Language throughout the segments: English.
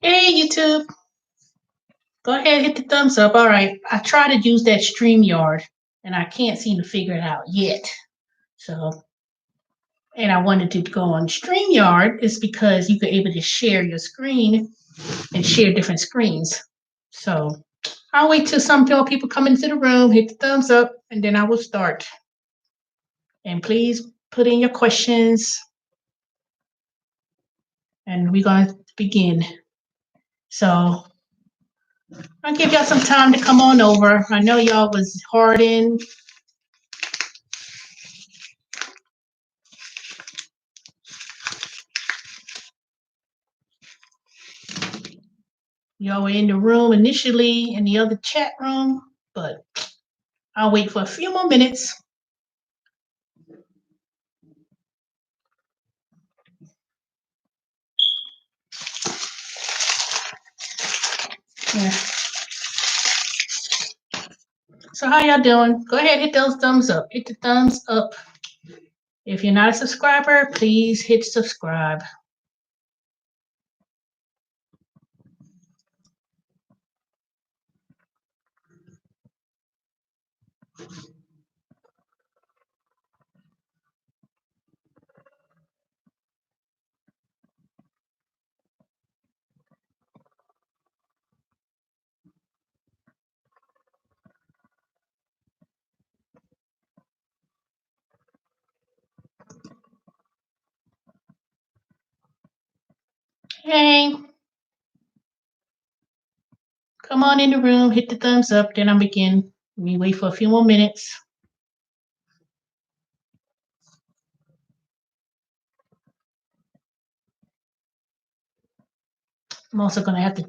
Hey, YouTube. Go ahead, hit the thumbs up. All right. I tried to use that StreamYard and I can't seem to figure it out yet. So, and I wanted to go on StreamYard is because you could able to share your screen and share different screens. So, I'll wait till some people come into the room, hit the thumbs up, and then I will start. And please put in your questions and we're going to begin. So, I'll give y'all some time to come on over. I know y'all was hard in. Y'all were in the room initially in the other chat room, but I'll wait for a few more minutes. Yeah. So how y'all doing? Go ahead, hit those thumbs up. Hit the thumbs up. If you're not a subscriber, please hit subscribe. Hey, come on in the room, hit the thumbs up, then I'll begin. We wait for a few more minutes. I'm also gonna have to,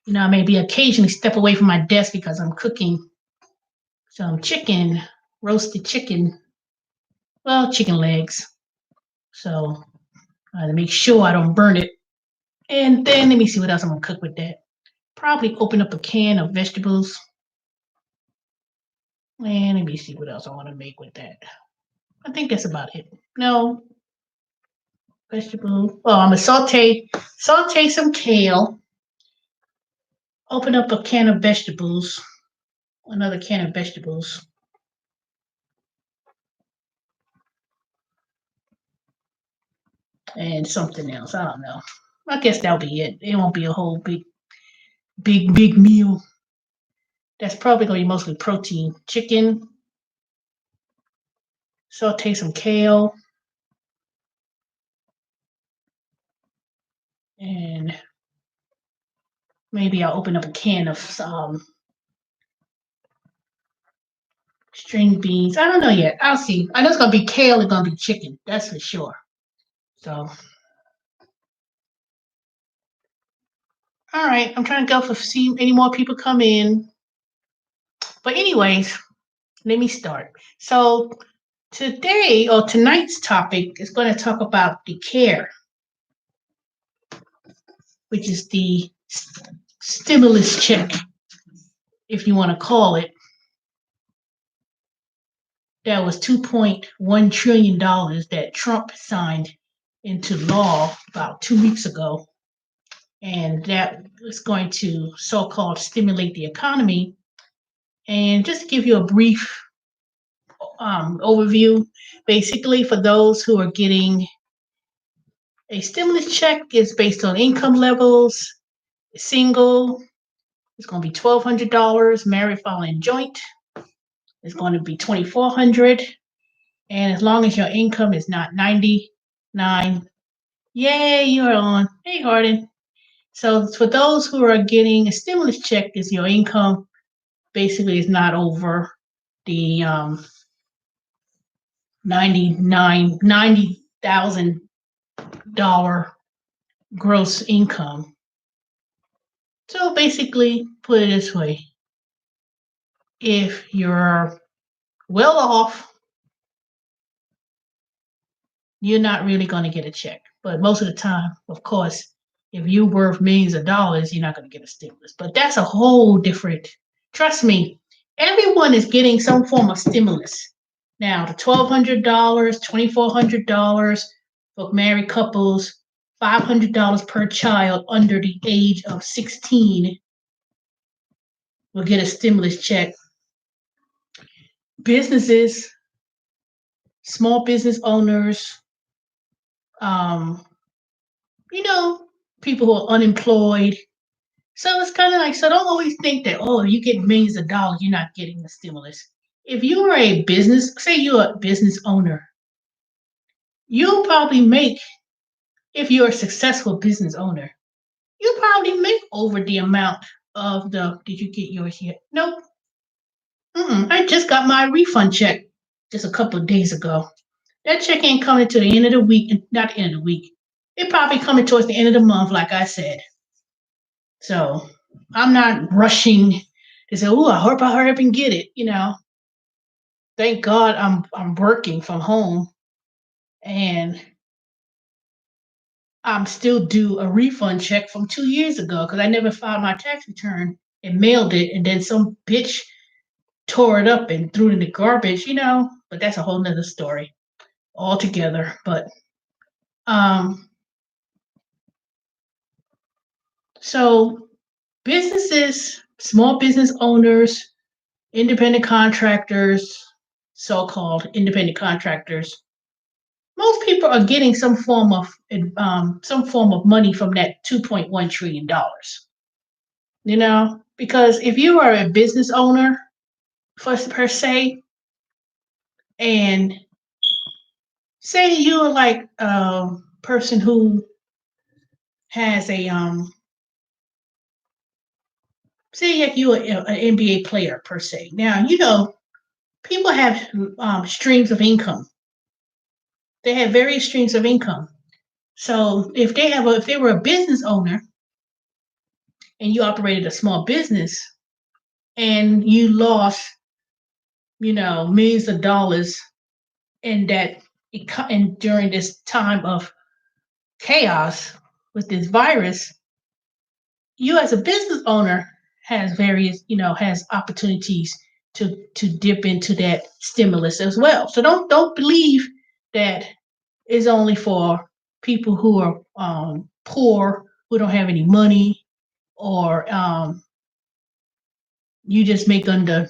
maybe occasionally step away from my desk because I'm cooking some chicken, roasted chicken, chicken legs. So to make sure I don't burn it. And then let me see what else I'm gonna cook with that. Probably open up a can of vegetables. And let me see what else I want to make with that. I think that's about it. No, vegetable. Oh, I'm gonna saute some kale. Open up a can of vegetables. Another can of vegetables. And something else. I don't know. I guess that'll be it. It won't be a whole big meal. That's probably gonna be mostly protein. Chicken. Saute some kale. And maybe I'll open up a can of string beans. I don't know yet. I'll see. I know it's gonna be kale. It's gonna be chicken. That's for sure. So, all right. I'm trying to go for see any more people come in. But anyways, let me start. So today or tonight's topic is going to talk about the CARE, which is the stimulus check, if you want to call it. That was $2.1 trillion that Trump signed into law about 2 weeks ago. And that is going to so-called stimulate the economy. And just to give you a brief overview, basically for those who are getting a stimulus check is based on income levels. Single, it's going to be $1,200. Married, filing joint, it's going to be $2,400. And as long as your income is not 99, yay, you're on. Hey, Harden. So for those who are getting a stimulus check, is your income basically is not over the $90,000 gross income. So basically, put it this way: if you're well off, you're not really going to get a check. But most of the time, of course, if you're worth millions of dollars, you're not going to get a stimulus. But that's a whole different, trust me, everyone is getting some form of stimulus. Now, the $1,200, $2,400 for married couples $500 per child under the age of 16 will get a stimulus check. Businesses, small business owners, um, you know, people who are unemployed. So it's kind of like, so don't always think that, oh, you get millions of dollars, you're not getting the stimulus. If you are a business, say you're a business owner, you'll probably make, if you're a successful business owner, you'll probably make over the amount of the, did you get yours yet? Nope. I just got my refund check just a couple of days ago. That check ain't coming to the end of the week, not the end of the week. It probably coming towards the end of the month, like I said. So I'm not rushing to say, "Oh, I hope I hurry up and get it." Thank God I'm working from home, and I'm still due a refund check from 2 years ago because I never filed my tax return and mailed it, and then some bitch tore it up and threw it in the garbage. But that's a whole nother story altogether. But so businesses, small business owners, independent contractors, so-called independent contractors, most people are getting some form of money from that $2.1 trillion. Because if you are a business owner, per se, and say you're like a person who has a say like you're an NBA player per se. Now people have streams of income. They have various streams of income. So if they were a business owner and you operated a small business and you lost, millions of dollars in that and during this time of chaos with this virus, you as a business owner has opportunities to dip into that stimulus as well. So don't believe that it's only for people who are poor, who don't have any money, or you just make under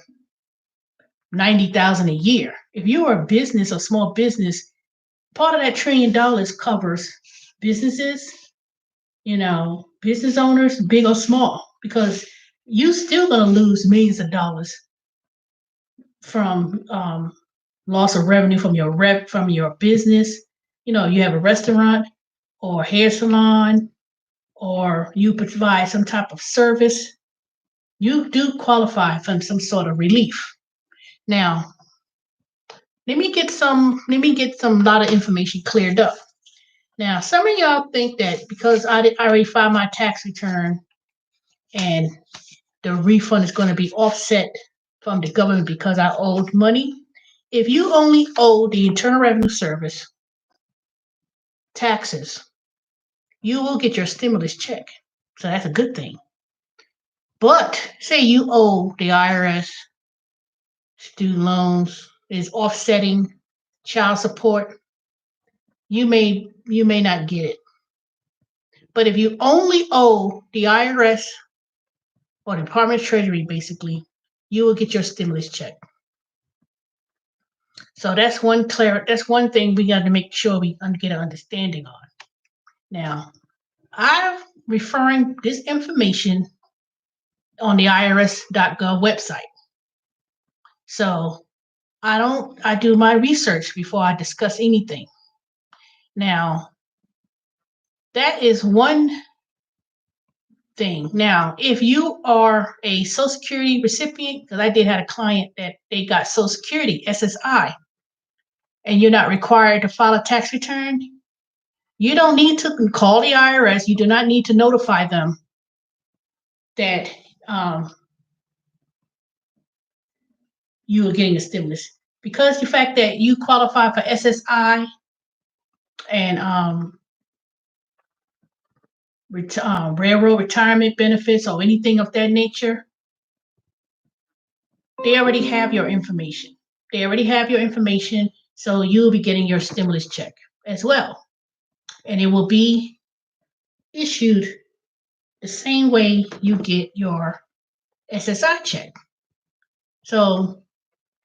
90,000 a year. If you are a business or small business, part of that $1 trillion covers businesses, business owners, big or small, because you still gonna lose millions of dollars from loss of revenue from your business. You have a restaurant or a hair salon, or you provide some type of service. You do qualify for some sort of relief. Now, let me get some lot of information cleared up. Now, some of y'all think that because I already filed my tax return and the refund is going to be offset from the government because I owed money. If you only owe the Internal Revenue Service taxes, you will get your stimulus check. So that's a good thing. But say you owe the IRS, student loans, is offsetting child support, you may not get it. But if you only owe the IRS or the Department of Treasury, basically, you will get your stimulus check. So that's one thing we got to make sure we get an understanding on. Now, I'm referring this information on the IRS.gov website. So I do my research before I discuss anything. Now, that is one thing. Now, if you are a Social Security recipient, because I did have a client that they got Social Security, SSI, and you're not required to file a tax return, you don't need to call the IRS. You do not need to notify them that you are getting a stimulus, because the fact that you qualify for SSI and railroad retirement benefits or anything of that nature, they already have your information. So you'll be getting your stimulus check as well. And it will be issued the same way you get your SSI check. So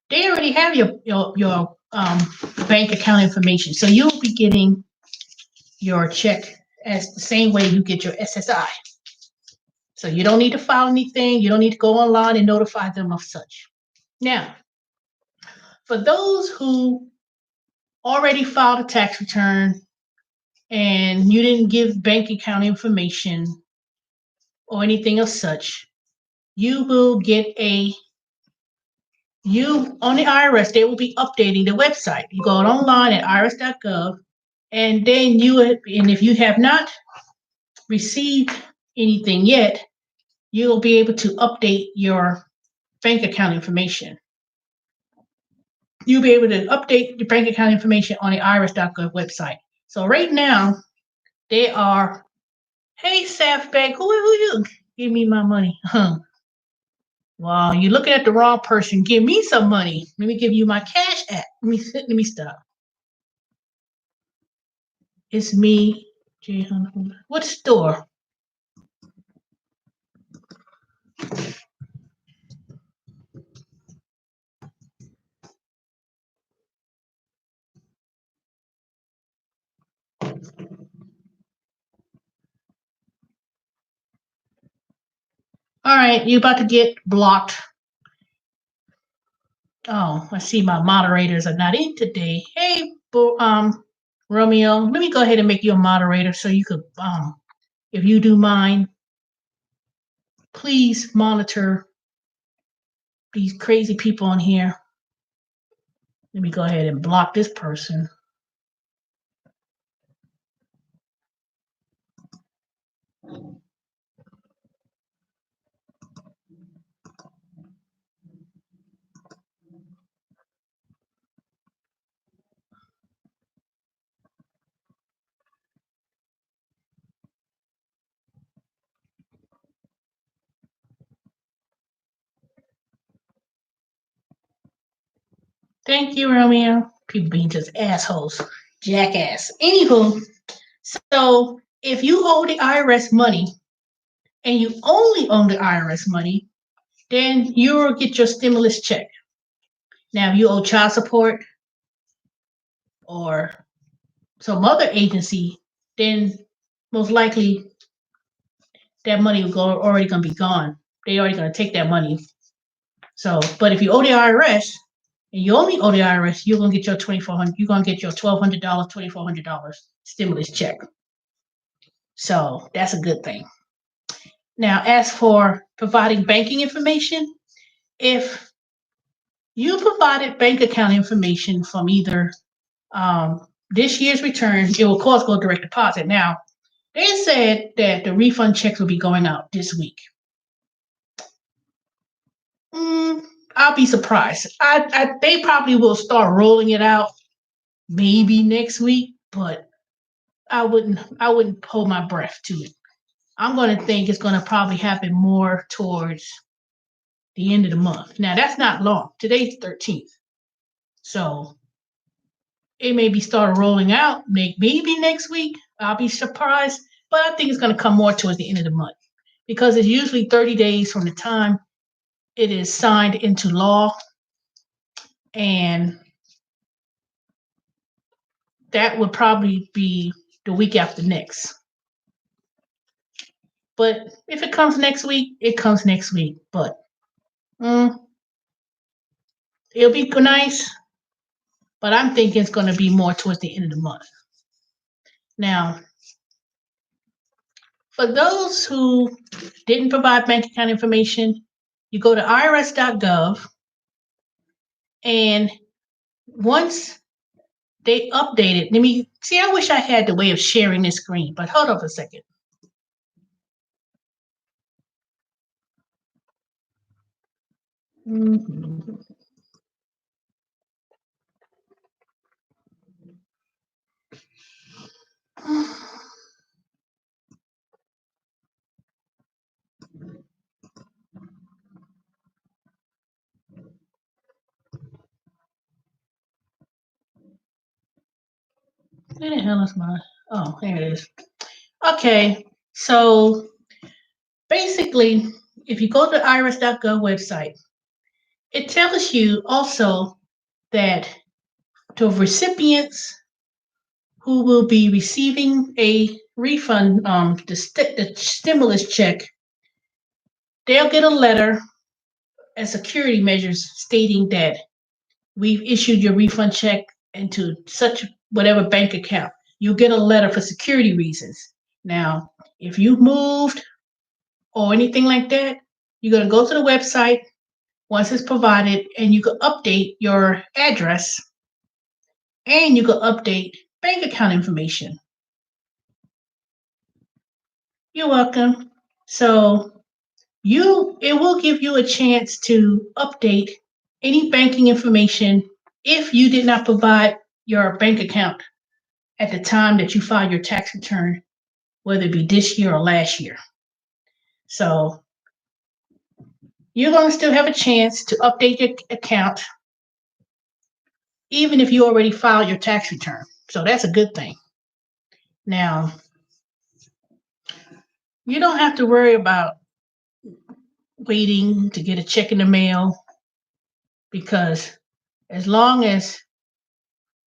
they already have your bank account information. So you'll be getting your check as the same way you get your SSI. So you don't need to file anything. You don't need to go online and notify them of such. Now, for those who already filed a tax return and you didn't give bank account information or anything of such, you will get on the IRS, they will be updating the website. You go online at irs.gov, and then and if you have not received anything yet, you'll be able to update your bank account information. You'll be able to update your bank account information on the irs.gov website. So right now, they are, hey, Safbag, who you? Give me my money. Wow, you're looking at the wrong person. Give me some money. Let me give you my cash app. Let me stop. It's me, Jay Hunt. What store? All right, you're about to get blocked. Oh, I see my moderators are not in today. Hey, Romeo, let me go ahead and make you a moderator so you could, if you do mind, please monitor these crazy people on here. Let me go ahead and block this person. Thank you, Romeo. People being just assholes, jackass. Anywho, so if you owe the IRS money and you only owe the IRS money, then you'll get your stimulus check. Now, if you owe child support or some other agency, then most likely that money will already going to be gone. They already going to take that money. So, but if you owe the IRS and you only owe the IRS, you're going to get your $2,400. You're going to get your $1,200, $2,400 stimulus check. So that's a good thing. Now, as for providing banking information, if you provided bank account information from either this year's return, it will of course go direct deposit. Now, they said that the refund checks will be going out this week. I'll be surprised. They probably will start rolling it out maybe next week, but I wouldn't hold my breath to it. I'm going to think it's going to probably happen more towards the end of the month. Now, that's not long. Today's 13th. So it may be started rolling out maybe next week. I'll be surprised, but I think it's going to come more towards the end of the month because it's usually 30 days from the time it is signed into law, and that would probably be the week after next. But if it comes next week, it comes next week. But it'll be nice, but I'm thinking it's going to be more towards the end of the month. Now, for those who didn't provide bank account information, you go to irs.gov, and once they update it, let me see. I wish I had the way of sharing this screen, but hold on a second. Mm-hmm. Where the hell is my? Oh, there it is. Okay. So basically, if you go to the irs.gov website, it tells you also that to recipients who will be receiving a refund, the stimulus check, they'll get a letter as security measures stating that we've issued your refund check into such whatever bank account. You'll get a letter for security reasons. Now, if you've moved or anything like that, you're going to go to the website once it's provided and you can update your address and you can update bank account information. You're welcome. So it will give you a chance to update any banking information if you did not provide your bank account at the time that you filed your tax return, whether it be this year or last year. So you're going to still have a chance to update your account even if you already filed your tax return. So that's a good thing. Now, you don't have to worry about waiting to get a check in the mail because as long as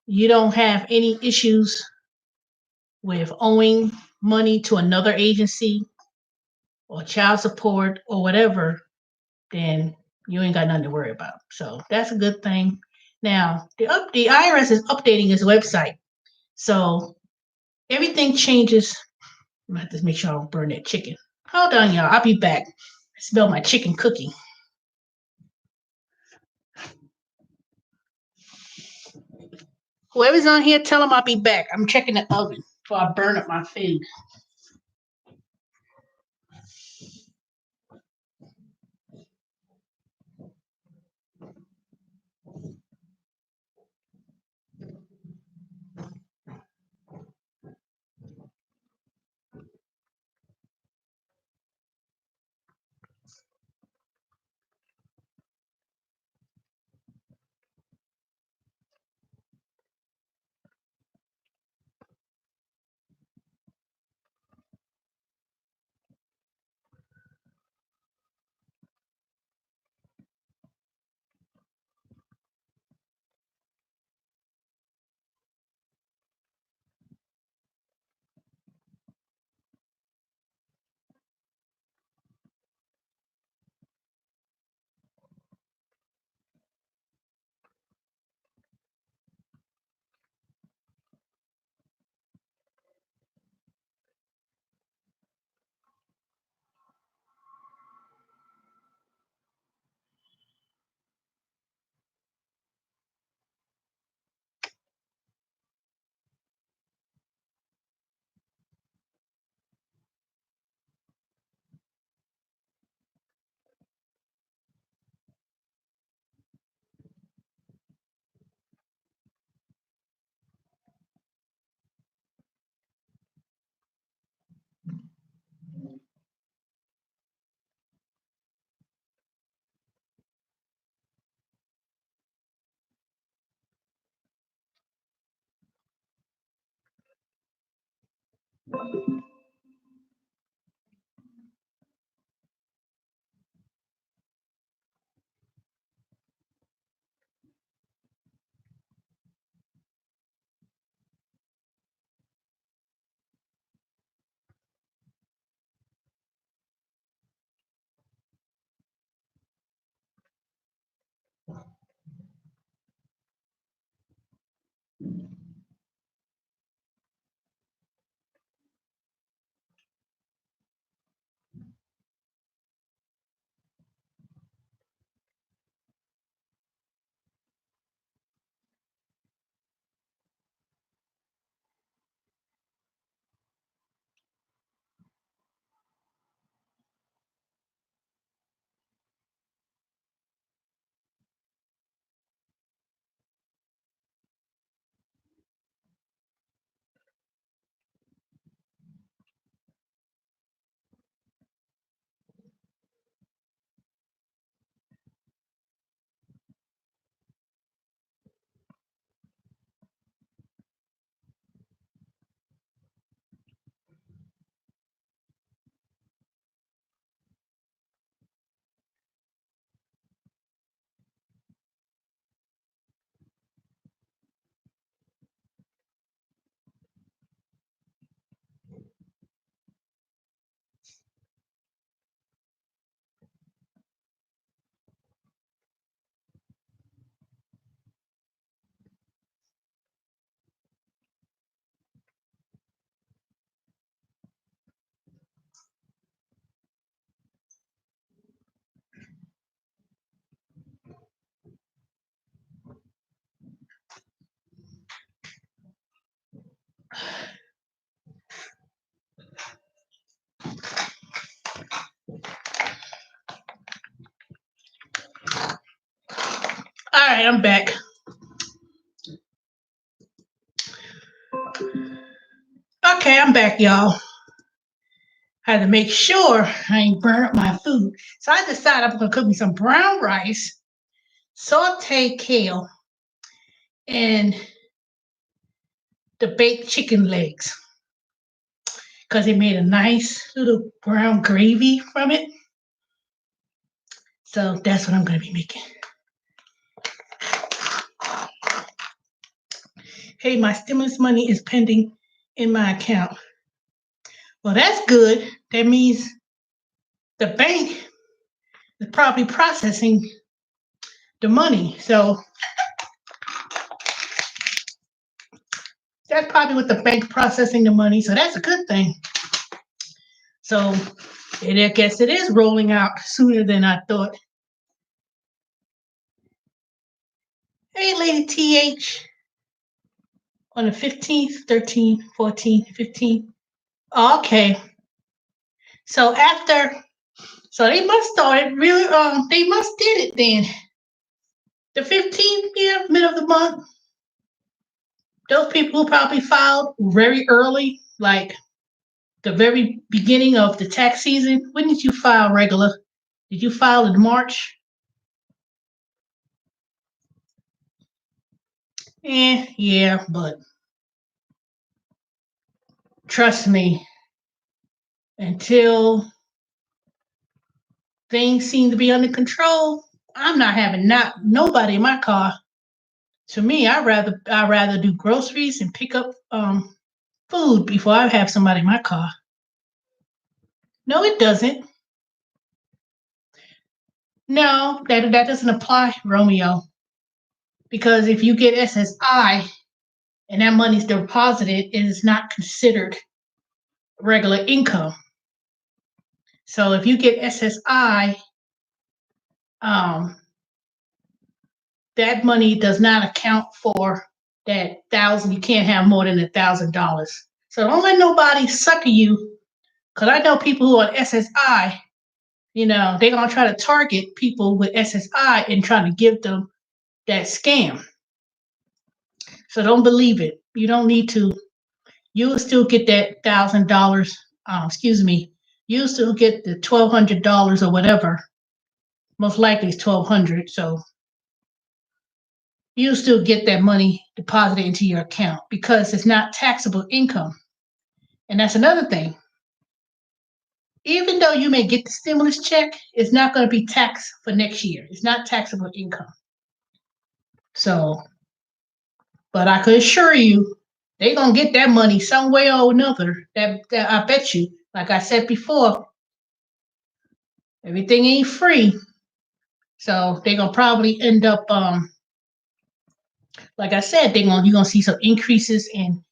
you don't have any issues with owing money to another agency or child support or whatever, then you ain't got nothing to worry about. So that's a good thing. Now, the IRS is updating its website. So everything changes. I'm going to have to make sure I don't burn that chicken. Hold on, y'all. I'll be back. I smell my chicken cooking. Whoever's on here, tell them I'll be back. I'm checking the oven before I burn up my food. All right, I'm back. Okay, I'm back, y'all. I had to make sure I ain't burn up my food. So I decided I'm gonna cook me some brown rice, sauteed kale, and the baked chicken legs. Because it made a nice little brown gravy from it. So that's what I'm gonna be making. Hey, my stimulus money is pending in my account. Well, that's good. That means the bank is probably processing the money. So that's probably what the bank processing the money. So that's a good thing. So I guess it is rolling out sooner than I thought. Hey, Lady TH. On the 15th, 13th, 14th, 15th. Okay. So they must start it really, they must did it then. The 15th, yeah, middle of the month. Those people who probably filed very early, like the very beginning of the tax season. When did you file regular? Did you file in March? Yeah, but trust me, until things seem to be under control, I'm not having nobody in my car. To me, I rather do groceries and pick up food before I have somebody in my car. No, it doesn't. No, that doesn't apply, Romeo. Because if you get SSI and that money's deposited, it is not considered regular income. So if you get SSI, that money does not account for that thousand. You can't have more than $1,000. So don't let nobody sucker you. Because I know people who are SSI, they're going to try to target people with SSI and trying to give them that scam. So don't believe it. You don't need to. You will still get that $1,000. You'll still get the $1,200 or whatever. Most likely it's 1,200. So you'll still get that money deposited into your account because it's not taxable income. And that's another thing. Even though you may get the stimulus check, it's not going to be taxed for next year. It's not taxable income. So, but I could assure you, they're going to get that money some way or another. That I bet you. Like I said before, everything ain't free. So they're going to probably end up, like I said, you're going to see some increases in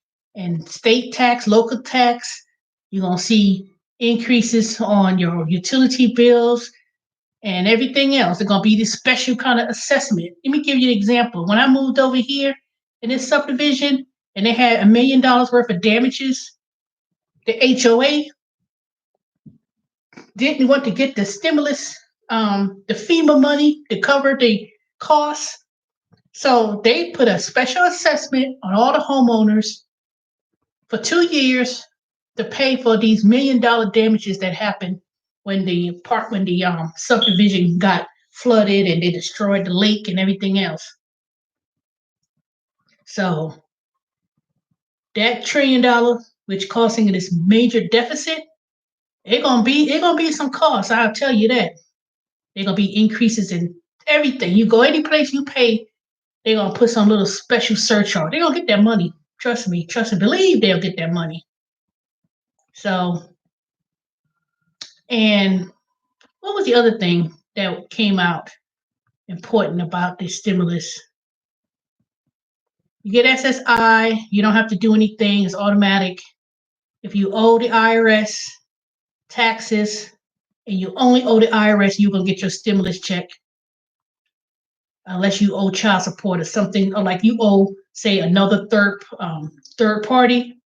state tax, local tax. You're going to see increases on your utility bills and everything else. They're going to be this special kind of assessment. Let me give you an example. When I moved over here in this subdivision and they had $1 million worth of damages, the HOA didn't want to get the stimulus, the FEMA money to cover the costs. So they put a special assessment on all the homeowners for 2 years to pay for these $1 million damages that happened when the subdivision got flooded and they destroyed the lake and everything else. So that $1 trillion, which causing this major deficit, it's gonna be some costs. I'll tell you that. They're gonna be increases in everything. You go any place you pay, they're gonna put some little special surcharge. They're gonna get that money. Trust me. Trust and believe they'll get that money. So, and what was the other thing that came out important about this stimulus? You get SSI, you don't have to do anything, it's automatic. If you owe the IRS taxes and you only owe the IRS, you're going to get your stimulus check. Unless you owe child support or something, or like you owe, say, another third party,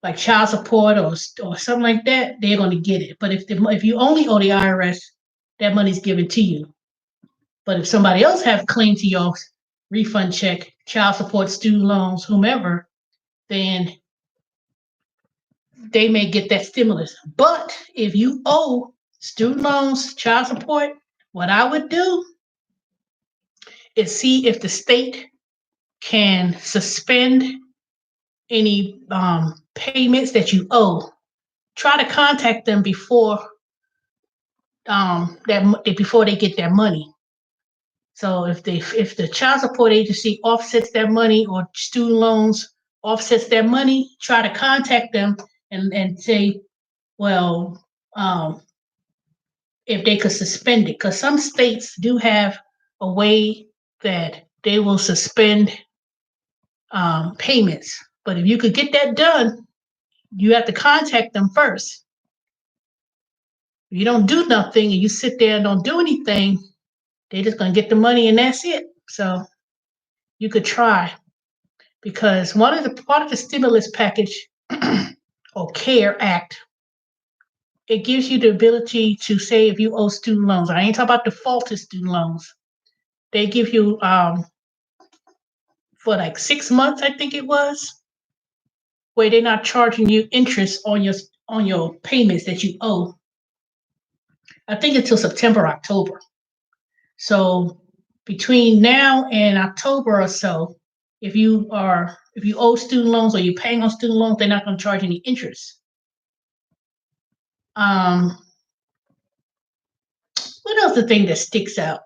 like child support or something like that, they're going to get it. But if you only owe the IRS, that money's given to you. But if somebody else have claim to your refund check, child support, student loans, whomever, then they may get that stimulus. But if you owe student loans, child support, what I would do is see if the state can suspend any payments that you owe. Try to contact them before before they get their money. So if the child support agency offsets their money or student loans offsets their money, try to contact them and say, well, if they could suspend it, because some states do have a way that they will suspend payments. But if you could get that done, you have to contact them first. If you don't do nothing and you sit there and don't do anything, they're just going to get the money and that's it. So you could try, because part of the stimulus package or CARE Act, it gives you the ability to say if you owe student loans. I ain't talking about defaulted student loans. They give you for like 6 months, I think it was, where they're not charging you interest on your payments that you owe. I think until September, October. So between now and October or so, if you owe student loans or you're paying on student loans, they're not going to charge any interest. What else the thing that sticks out?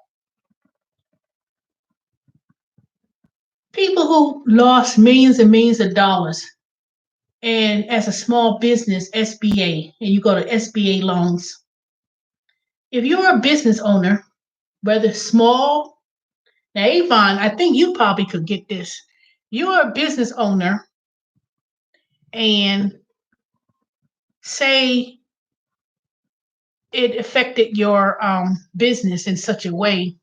People who lost millions and millions of dollars, and as a small business, SBA, and you go to SBA loans. If you're a business owner, whether small, now Avon, I think you probably could get this. You're a business owner, and say it affected your business in such a way,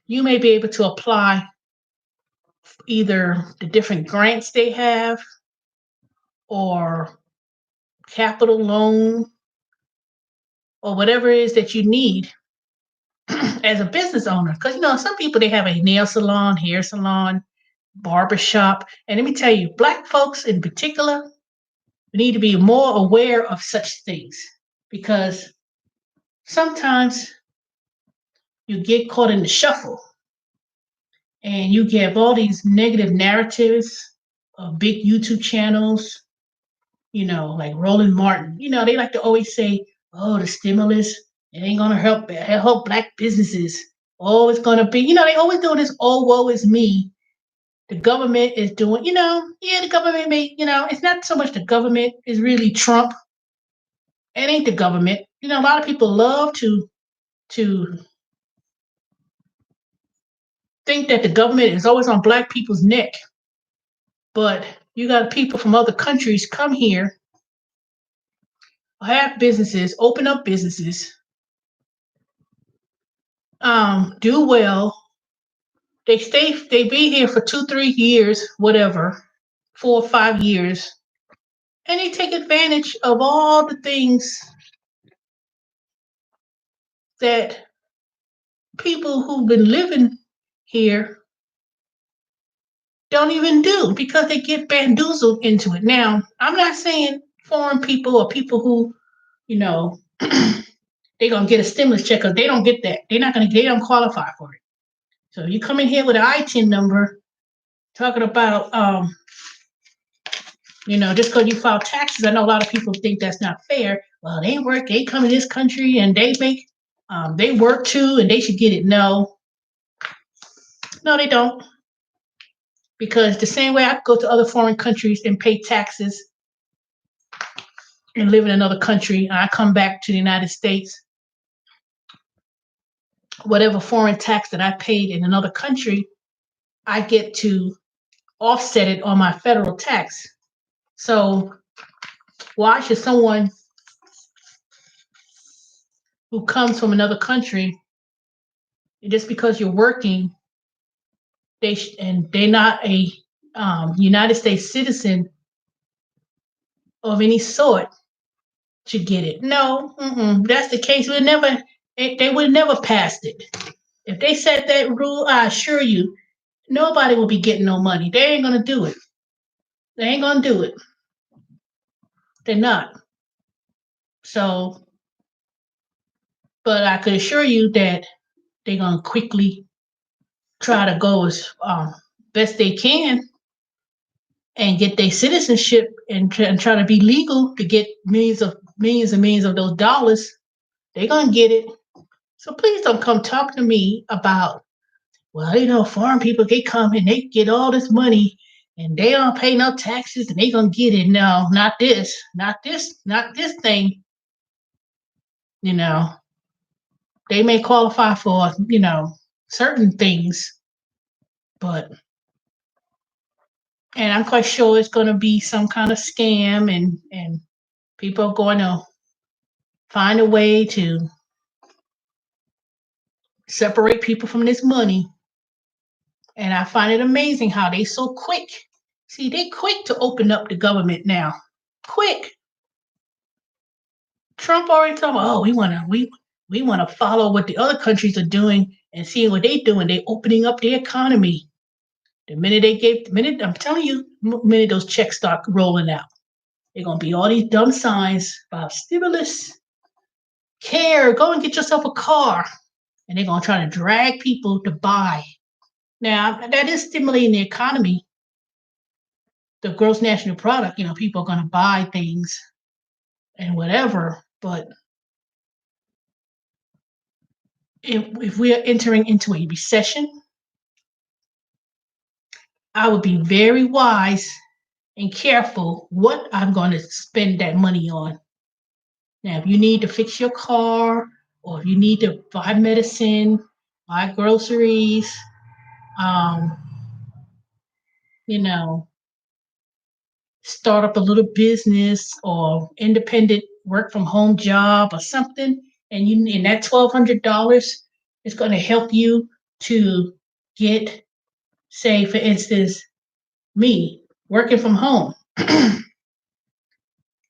you may be able to apply either the different grants they have or capital loan or whatever it is that you need as a business owner. Because, some people, they have a nail salon, hair salon, barbershop. And let me tell you, Black folks in particular need to be more aware of such things, because sometimes you get caught in the shuffle and you get all these negative narratives of big YouTube channels, like Roland Martin. They like to always say, oh, the stimulus, it ain't going to help Black businesses. Oh, it's going to be, they always do this, oh, woe is me. The government is doing, the government it's not so much the government, it's really Trump. It ain't the government. A lot of people love to think that the government is always on Black people's neck. But you got people from other countries come here, have businesses, open up businesses, do well. They be here for 2-3 years, whatever, 4 or 5 years, and they take advantage of all the things that people who've been living here don't even do, because they get bamboozled into it. Now, I'm not saying foreign people or people who, they're going to get a stimulus check, because they don't get that. They don't qualify for it. So you come in here with an ITIN number talking about, just because you file taxes. I know a lot of people think that's not fair. Well, they come in this country and they work too, and they should get it. No, they don't. Because the same way I go to other foreign countries and pay taxes and live in another country, and I come back to the United States, whatever foreign tax that I paid in another country, I get to offset it on my federal tax. So why should someone who comes from another country, just because you're working, they're not a United States citizen of any sort, should get it? No, that's the case. We'll never They would have never passed it. If they set that rule, I assure you, nobody will be getting no money. They ain't gonna do it. They ain't gonna do it. They're not. So, but I could assure you that they're gonna quickly try to go as best they can and get their citizenship and try to be legal to get millions and millions of those dollars. They're gonna get it. So please don't come talk to me about, well, foreign people, they come and they get all this money and they don't pay no taxes and they gonna get it. No, not this, not this, not this thing. You know, they may qualify for, certain things, but and I'm quite sure it's gonna be some kind of scam and people are going to find a way to separate people from this money. And I find it amazing how they so quick. See, they quick to open up the government now. Quick. Trump already told me, oh, we wanna follow what the other countries are doing and seeing what they're doing. They're opening up the economy. The minute I'm telling you, the minute those checks start rolling out, they're gonna be all these dumb signs about stimulus, care, go and get yourself a car. And they're gonna try to drag people to buy. Now that is stimulating the economy, the gross national product. People are gonna buy things and whatever, but if we are entering into a recession, I would be very wise and careful what I'm going to spend that money on. Now, if you need to fix your car, or if you need to buy medicine, buy groceries, um, you know, start up a little business or independent work from home job or something, and that $1,200 is going to help you to get, say, for instance, me working from home.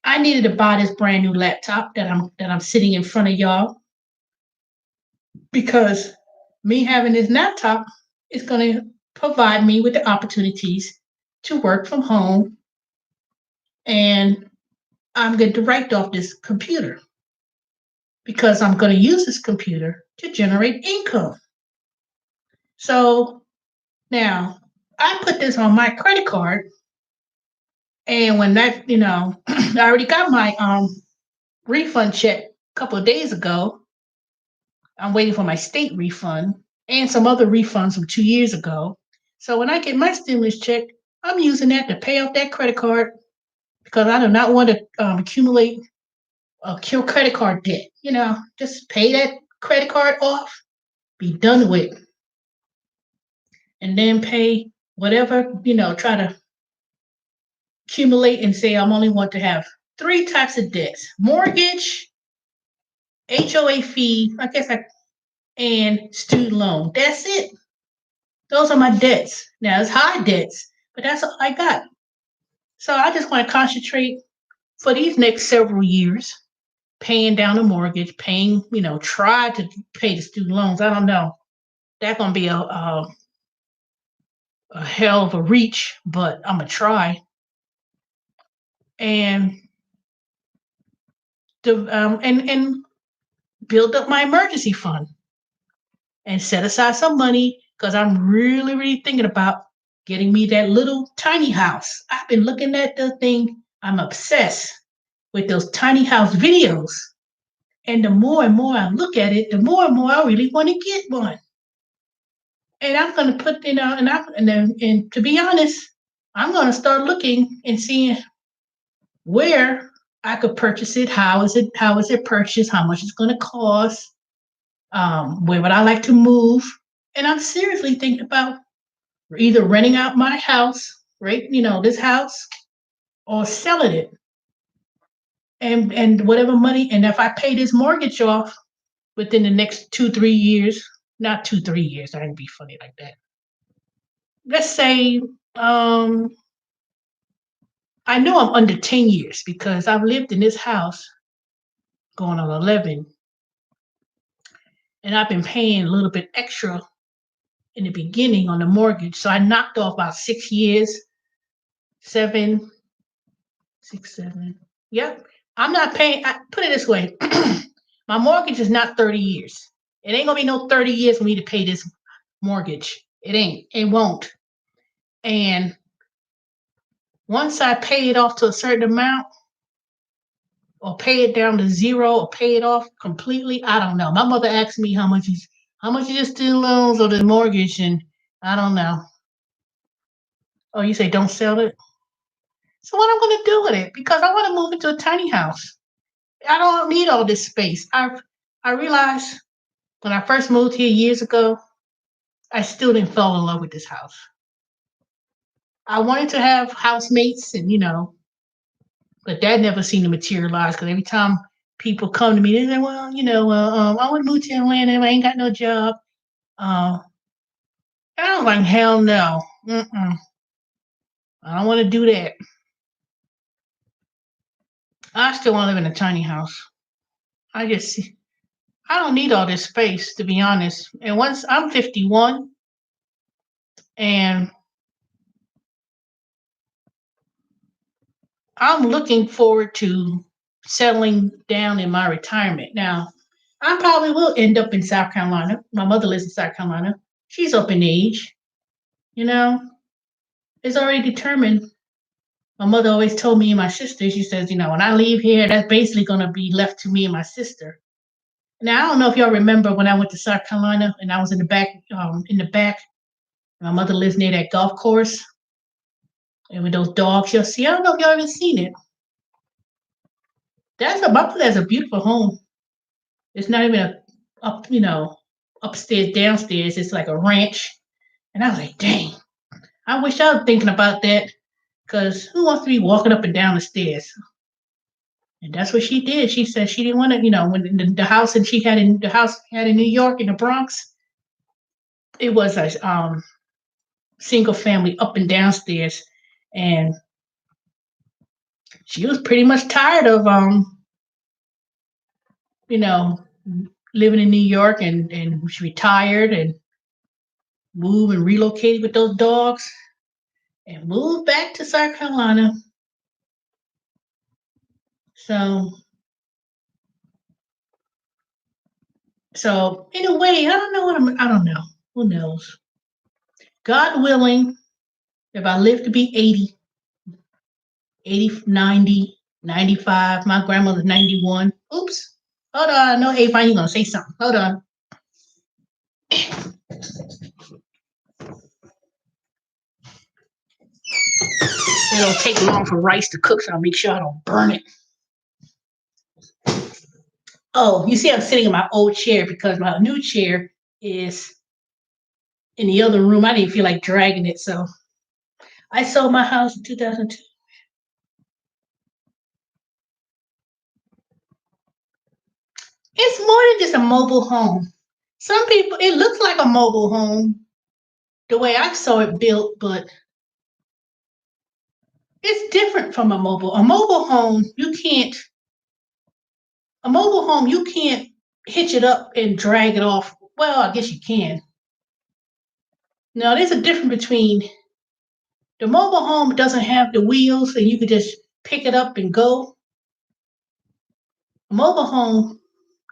I needed to buy this brand new laptop that I'm sitting in front of y'all, because me having this laptop is going to provide me with the opportunities to work from home, and I'm going to write off this computer because I'm going to use this computer to generate income. So now I put this on my credit card, and when that, I already got my refund check a couple of days ago. I'm waiting for my state refund and some other refunds from 2 years ago. So when I get my stimulus check, I'm using that to pay off that credit card, because I do not want to accumulate a credit card debt. Just pay that credit card off, be done with, and then pay whatever, try to accumulate and say I'm only want to have three types of debts: mortgage, HOA fee, and student loan. That's it. Those are my debts. Now it's high debts, but that's all I got. So I just want to concentrate for these next several years, paying down the mortgage, try to pay the student loans. I don't know. That's gonna be a hell of a reach, but I'm gonna try. And and build up my emergency fund and set aside some money, because I'm really, really thinking about getting me that little tiny house. I've been looking at the thing. I'm obsessed with those tiny house videos. And the more and more I look at it, the more and more I really want to get one. And I'm going to put, and to be honest, I'm going to start looking and seeing where I could purchase it. How is it purchased? How much it's going to cost? Where would I like to move? And I'm seriously thinking about either renting out my house, right? This house, or selling it. And whatever money, and if I pay this mortgage off within the next 2-3 years, not 2-3 years, I didn't be funny like that. Let's say, I know I'm under 10 years, because I've lived in this house going on 11. and I've been paying a little bit extra in the beginning on the mortgage. So I knocked off about 6 years, 7, 6, 7. Yep. I'm not paying. I put it this way. My mortgage is not 30 years. It ain't gonna be no 30 years for me to pay this mortgage. It ain't. It won't. And once I pay it off to a certain amount, or pay it down to zero, or pay it off completely, I don't know. My mother asked me how much is your student loans or the mortgage, and I don't know. Oh, you say don't sell it? So what I'm gonna do with it? Because I want to move into a tiny house. I don't need all this space. I realized when I first moved here years ago, I still didn't fall in love with this house. I wanted to have housemates, and but that never seemed to materialize because every time people come to me, they say, "Well, I want to move to Atlanta. I ain't got no job." Uh, I was like, "Hell no, I don't want to do that. I still want to live in a tiny house. I just, I don't need all this space, to be honest. And once I'm 51, and I'm looking forward to settling down in my retirement. Now, I probably will end up in South Carolina. My mother lives in South Carolina. She's up in age. You know, it's already determined. My mother always told me and my sister, she says, when I leave here, that's basically going to be left to me and my sister. Now, I don't know if y'all remember when I went to South Carolina and I was in the back. My mother lives near that golf course. And with those dogs you'll see, I don't know if y'all ever seen it. My mother has a beautiful home. It's not even upstairs, downstairs. It's like a ranch. And I was like, dang, I wish I was thinking about that because who wants to be walking up and down the stairs? And that's what she did. She said she didn't want to, when the house and she had in the house had in New York in the Bronx, it was a single family up and downstairs, and she was pretty much tired of you know living in New York, and she retired and moved and relocated with those dogs and moved back to South Carolina. So in a way, I don't know. Who knows? God willing, if I live to be 80, 80, 90, 95, my grandmother's 91. Oops. Hold on. I know Avon, you're going to say something. Hold on. It'll take long for rice to cook, so I'll make sure I don't burn it. Oh, you see, I'm sitting in my old chair because my new chair is in the other room. I didn't feel like dragging it, so I sold my house in 2002. It's more than just a mobile home. Some people, it looks like a mobile home the way I saw it built, but it's different from a mobile. A mobile home, you can't hitch it up and drag it off. Well, I guess you can. Now, there's a difference between the mobile home doesn't have the wheels and you can just pick it up and go. A mobile home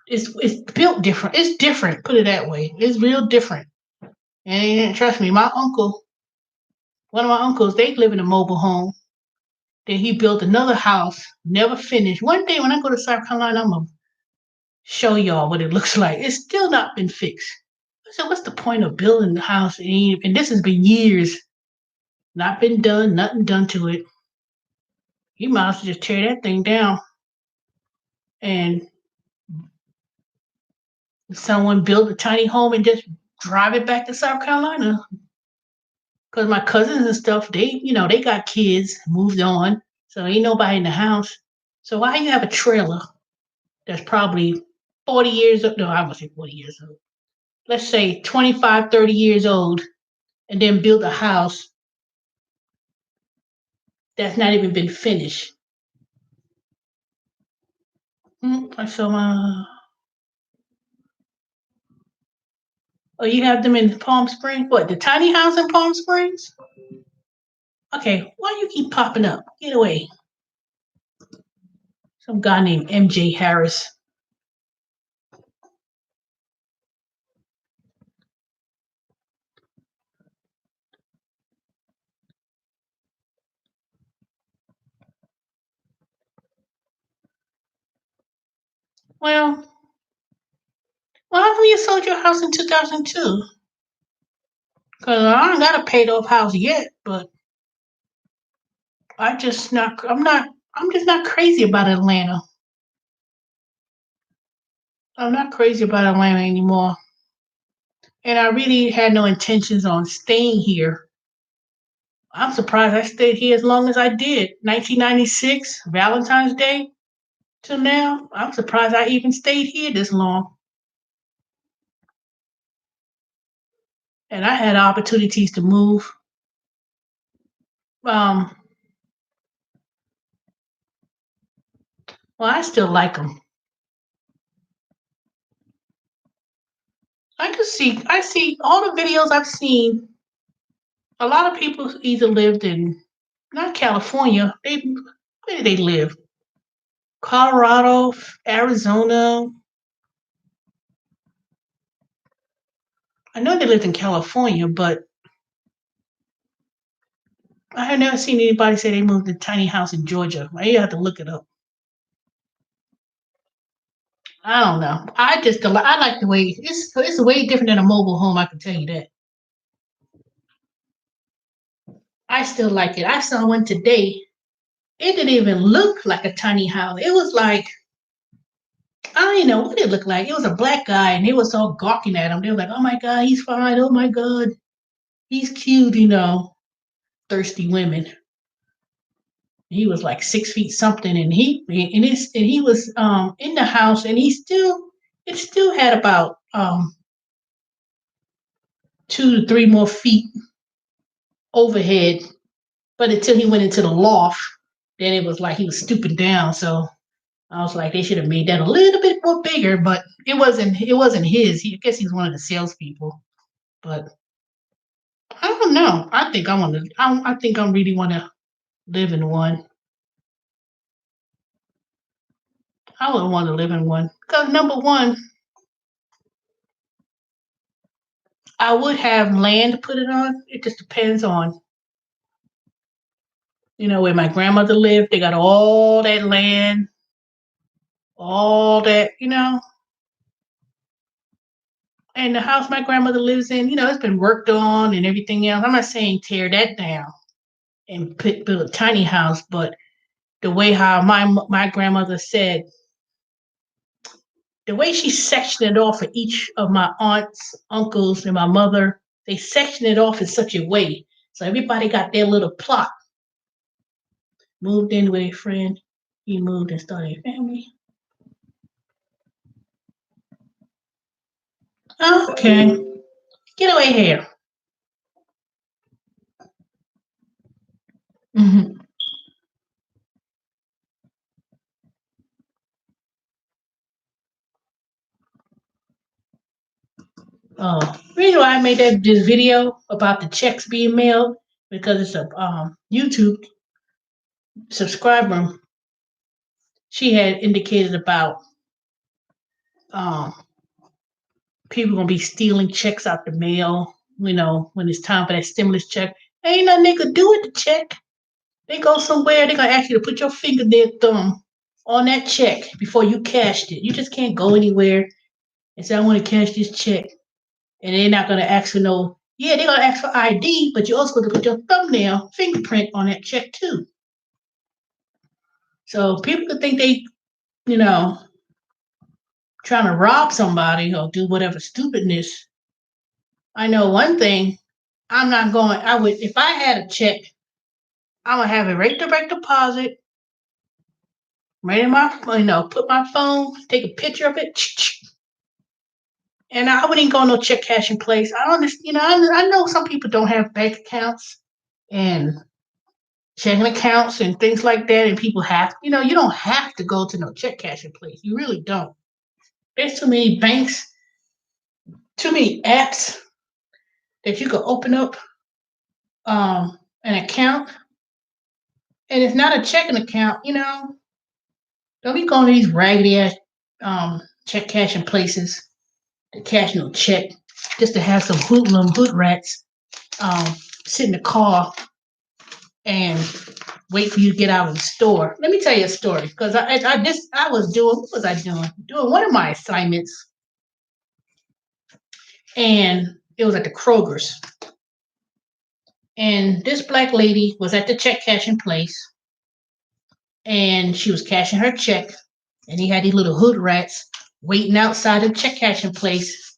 is built different. It's different, put it that way. It's real different. And trust me, one of my uncles, they live in a mobile home. Then he built another house, never finished. One day when I go to South Carolina, I'm gonna show y'all what it looks like. It's still not been fixed. So what's the point of building the house? And this has been years, not been done, nothing done to it. You might as well just tear that thing down. And someone build a tiny home and just drive it back to South Carolina. Because my cousins and stuff, they got kids, moved on. So ain't nobody in the house. So why you have a trailer that's probably 40 years old? No, I won't say 40 years old. Let's say 25, 30 years old, and then build a house that's not even been finished. So Oh, you have them in Palm Springs? What, the tiny house in Palm Springs? Okay, why you keep popping up? Get away. Some guy named MJ Harris. Well, how come you sold your house in 2002? Because I don't got a paid off house yet, but I'm just not crazy about Atlanta. I'm not crazy about Atlanta anymore. And I really had no intentions on staying here. I'm surprised I stayed here as long as I did. 1996, Valentine's Day till now. I'm surprised I even stayed here this long. And I had opportunities to move. Um, well, I still like them. I see all the videos I've seen. A lot of people either lived in not California. Where did they live? Colorado, Arizona. I know they lived in California, but I have never seen anybody say they moved to a tiny house in Georgia. You have to look it up. I don't know. I like the way it's way different than a mobile home. I can tell you that. I still like it. I saw one today. It didn't even look like a tiny house. It was like I don't even know what it looked like. It was a black guy, and they was all gawking at him. They were like, "Oh my god, he's fine. Oh my god, he's cute." Thirsty women. He was like 6 feet something, and he was in the house, and it still had about 2 to 3 more feet overhead. But until he went into the loft, then it was like he was stooping down. So I was like, they should have made that a little bit more bigger, but it wasn't his. I guess he's one of the salespeople. But I don't know. I think I really want to live in one. I would want to live in one because number one, I would have land to put it on. It just depends on, where my grandmother lived. They got all that land, all that, and the house my grandmother lives in, it's been worked on and everything else. I'm not saying tear that down and build a tiny house, but the way how my grandmother said, the way she sectioned it off for each of my aunts, uncles, and my mother, they sectioned it off in such a way so everybody got their little plot. Moved in with a friend. He moved and started a family. Okay, get away here. Mm-hmm. Reason why I made this video about the checks being mailed because it's a YouTube subscriber. She had indicated about um, people gonna be stealing checks out the mail. When it's time for that stimulus check, ain't nothing they could do with the check. They go somewhere. They gonna ask you to put your finger, their thumb, on that check before you cashed it. You just can't go anywhere and say, "I want to cash this check," and they're not gonna ask for no. Yeah, they're gonna ask for ID, but you're also gonna put your thumbnail, fingerprint on that check too. So people could think they, you know, trying to rob somebody or do whatever stupidness. I know one thing. I'm not going. I would if I had a check. I'm gonna have it right direct deposit. Right in my, put my phone, take a picture of it, and I wouldn't go no check cashing place. I don't, I know some people don't have bank accounts and checking accounts and things like that, and people have, you don't have to go to no check cashing place. You really don't. There's too many banks too many apps that you could open up an account, and it's not a checking account. Don't be going to these raggedy ass check cashing places to cash no check just to have some hoodlum hood rats um, sit in the car and wait for you to get out of the store. Let me tell you a story because I was doing, what was I doing? Doing one of my assignments, and it was at the Kroger's. And this black lady was at the check cashing place, and she was cashing her check, and he had these little hood rats waiting outside the check cashing place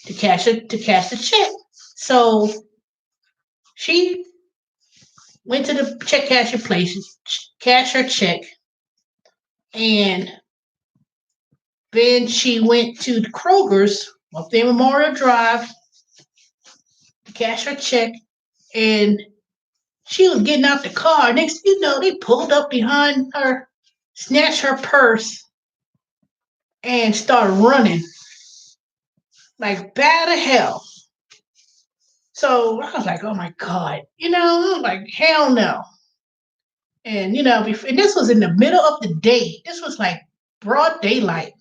to cash the check. So she went to the check cashing place, cashed her check, and then she went to the Kroger's up there Memorial Drive to cash her check, and she was getting out the car. Next, they pulled up behind her, snatched her purse, and started running like bad to hell. So I was like, oh my God, like hell no. And and this was in the middle of the day. This was like broad daylight.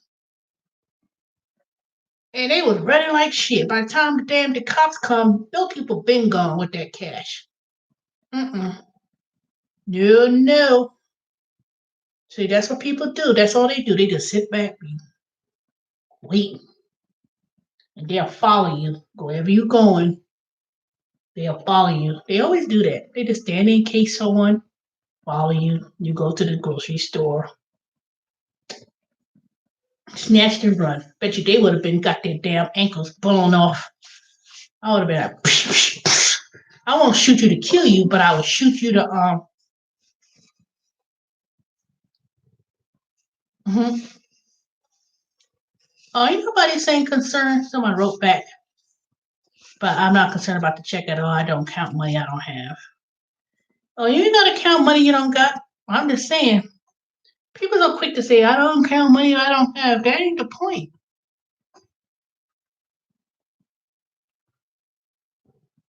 And they was running like shit. By the time the cops come, those people been gone with that cash. Mm-mm. No, no. See, that's what people do. That's all they do. They just sit back and wait. And they'll follow you. Wherever you're going, they'll follow you. They always do that. They just stand in case someone follow you. You go to the grocery store. Snatched and run. Bet you they would have been got their damn ankles blown off. I would have been like, psh, psh, psh. I won't shoot you to kill you, but I will shoot you to Mm-hmm. Oh, ain't nobody saying concern. Someone wrote back, but I'm not concerned about the check at all. I don't count money I don't have. Oh, you ain't gotta count money you don't got. I'm just saying. People are quick to say I don't count money I don't have. That ain't the point.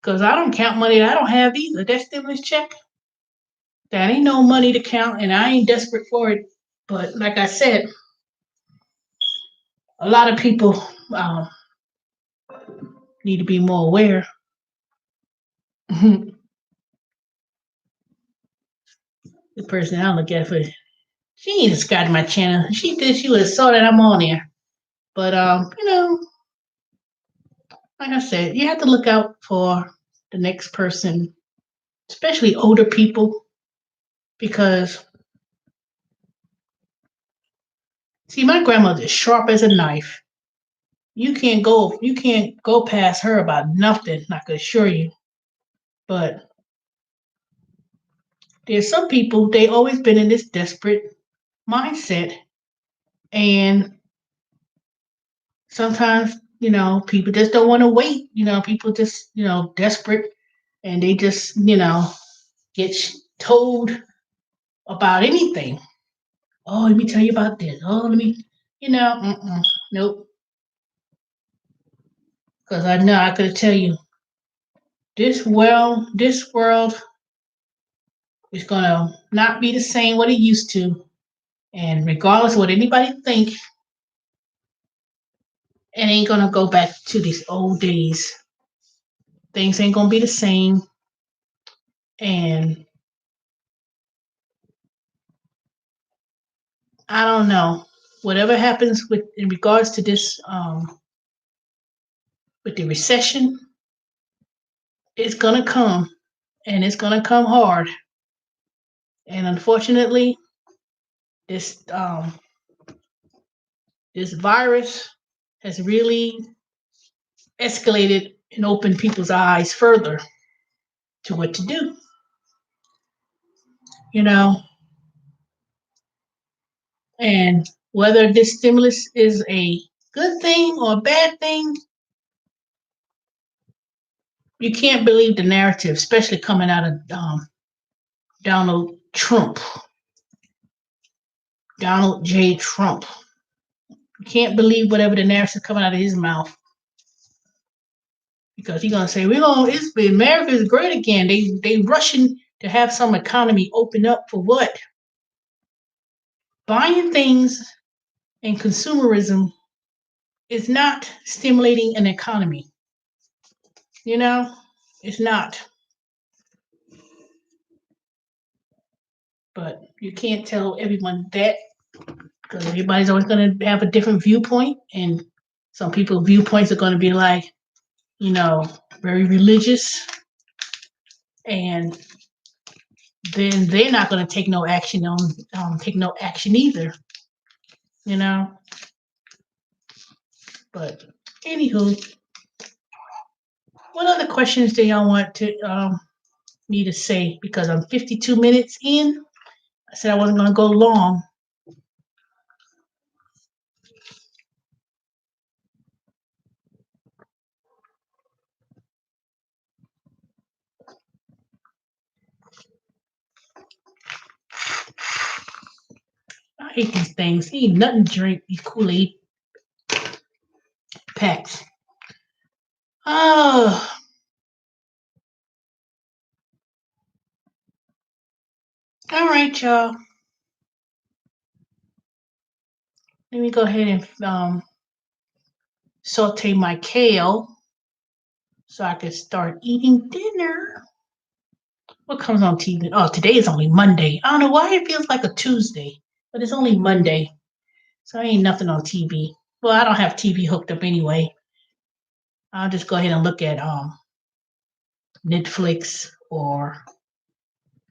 Cause I don't count money I don't have either. That stimulus check, that ain't no money to count, and I ain't desperate for it. But like I said, a lot of people um, need to be more aware. The person I look at for she ain't subscribed to my channel. She did. She would have saw that I'm on there. But like I said, you have to look out for the next person, especially older people, because see, my grandmother is sharp as a knife. You can't go past her about nothing. I can assure you. But there's some people they always been in this desperate mindset, and sometimes people just don't want to wait. People just desperate, and they just get told about anything. Oh, let me tell you about this. Oh, let me, nope. Because I know I could tell you this world is gonna not be the same what it used to, and regardless of what anybody think, it ain't gonna go back to these old days. Things ain't gonna be the same, and I don't know. Whatever happens with in regards to this, with the recession, it's gonna come, and it's gonna come hard. And unfortunately, this this virus has really escalated and opened people's eyes further to what to do. You know, and whether this stimulus is a good thing or a bad thing, you can't believe the narrative, especially coming out of Donald Trump, Donald J. Trump. You can't believe whatever the narrative coming out of his mouth. Because he's gonna say, America is great again. They rushing to have some economy open up for what? Buying things and consumerism is not stimulating an economy. You know, it's not. But you can't tell everyone that because everybody's always going to have a different viewpoint, and some people's viewpoints are going to be like, very religious, and then they're not going to take no action either, you know. But anywho, what other questions do y'all want to me to say? Because I'm 52 minutes in. I said I wasn't going to go long. I hate these things. Ain't nothing to drink. These Kool-Aid packs. Oh. All right, y'all. Let me go ahead and saute my kale so I can start eating dinner. What comes on TV? Oh, today is only Monday. I don't know why it feels like a Tuesday, but it's only Monday. So ain't nothing on TV. Well, I don't have TV hooked up anyway. I'll just go ahead and look at Netflix or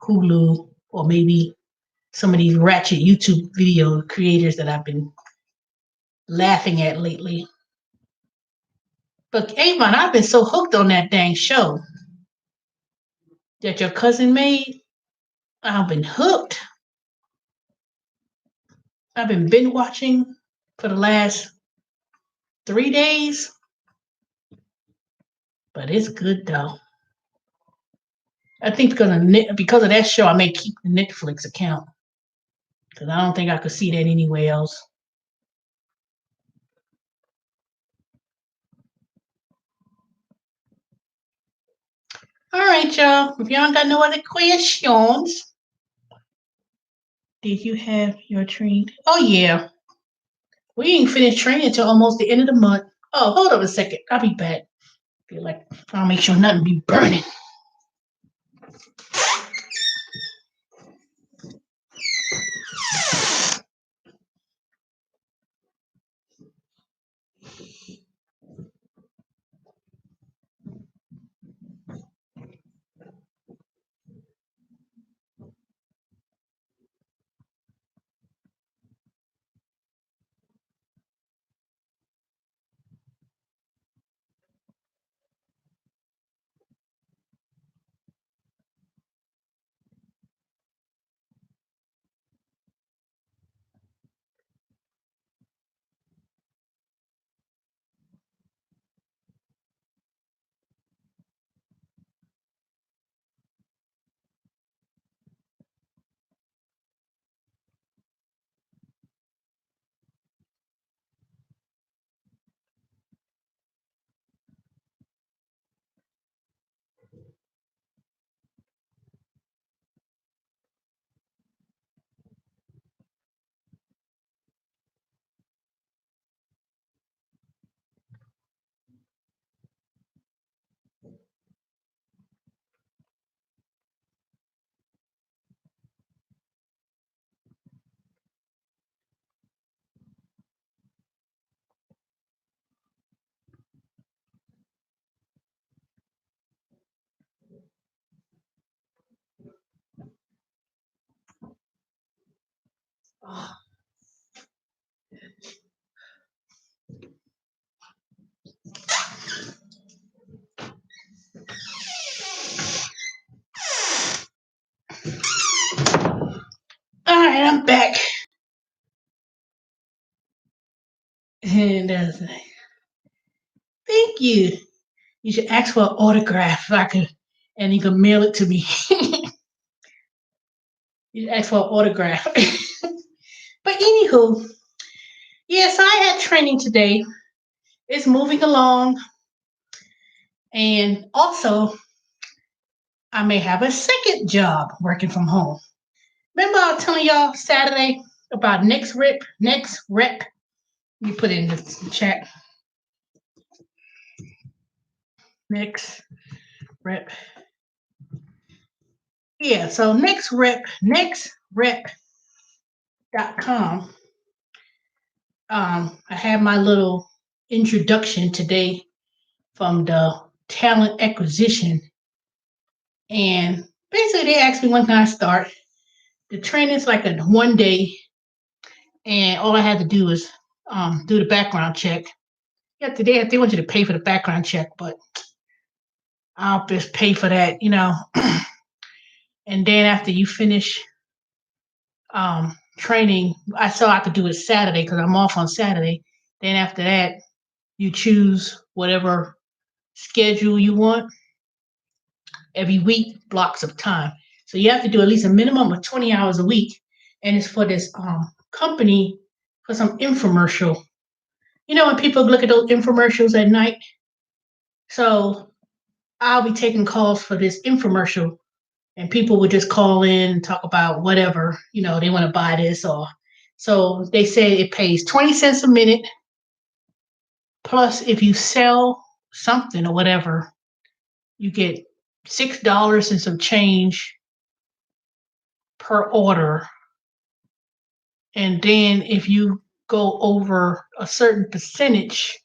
Hulu or maybe some of these ratchet YouTube video creators that I've been laughing at lately. But Avon, I've been so hooked on that dang show that your cousin made. I've been hooked. I've been binge watching for the last 3 days. But it's good though. I think because of that show, I may keep the Netflix account because I don't think I could see that anywhere else. All right, y'all. If y'all got no other questions, did you have your train? Oh yeah, we ain't finished training until almost the end of the month. Oh, hold on a second. I'll be back. Feel like I'll make sure nothing be burning. Oh. All right, I'm back. And thank you. You should ask for an autograph so and you can mail it to me. You should ask for an autograph. But anywho, Yes, I had training today. It's moving along. And also, I may have a second job working from home. Remember I was telling y'all Saturday about next rep? Next rep. You put it in the chat. Next rep. Yeah, so nextrep.com. I had my little introduction today from the talent acquisition. And basically, they asked me when can I start. The training's like a 1 day, and all I had to do was do the background check. Yeah, today they want you to pay for the background check, but I'll just pay for that, And then after you finish training, I still have to do it Saturday because I'm off on Saturday. Then after that, you choose whatever schedule you want every week, blocks of time. So you have to do at least a minimum of 20 hours a week, and it's for this company for some infomercial. You know when people look at those infomercials at night. So I'll be taking calls for this infomercial, and people would just call in and talk about whatever, they want to buy this or so they say it pays 20 cents a minute plus if you sell something or whatever, you get $6 and some change per order. And then if you go over a certain percentage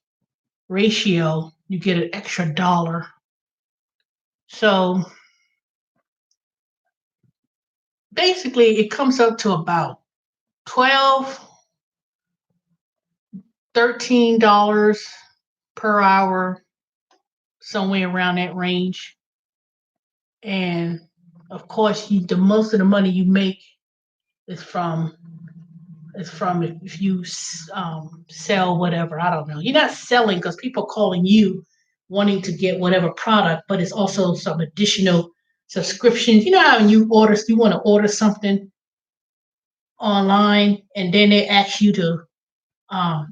ratio, you get an extra dollar. So basically it comes up to about 12 $13 per hour, somewhere around that range. And of course, the most of the money you make is from if you sell whatever. I don't know. You're not selling because people are calling you wanting to get whatever product, but it's also some additional subscriptions. You know how when you want to order something online, and then they ask you to